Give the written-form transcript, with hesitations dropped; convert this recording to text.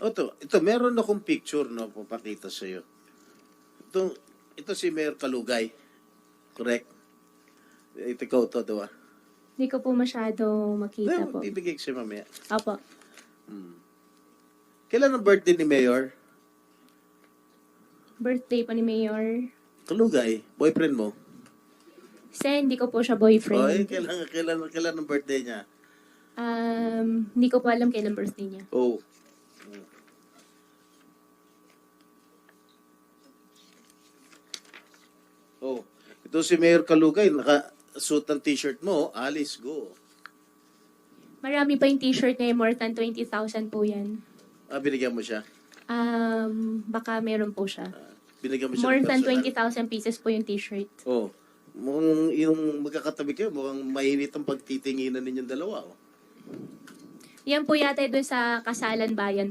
Ito, meron akong picture, no, papakita sa iyo. Ito si Mayor Kalugay. Correct? Ito ikaw to, diba? Hindi ko po masyado makita po. Bibigay ko siya mamaya. Opo. Kailan ang birthday ni Mayor? Birthday pa ni Mayor. Kalugay, boyfriend mo? Kasi hindi ko po siya O, boyfriend. kailan ang birthday niya? Hindi ko po alam kailan birthday niya. Oh. Oh, ito si Mayor Kalugay, naka-suit ang t-shirt mo, Alice, go. Marami pa yung t-shirt niya, more than 20,000 po yan. Binigyan mo siya? Baka meron po siya. Binigyan mo siya More ng than personal? 20,000 pieces po yung t-shirt. Oh, mukhang yung magkakatabi kayo, mukhang mainit ang pagtitinginan ninyong dalawa. Oh. Yan po yata doon sa Kasalan Bayan po.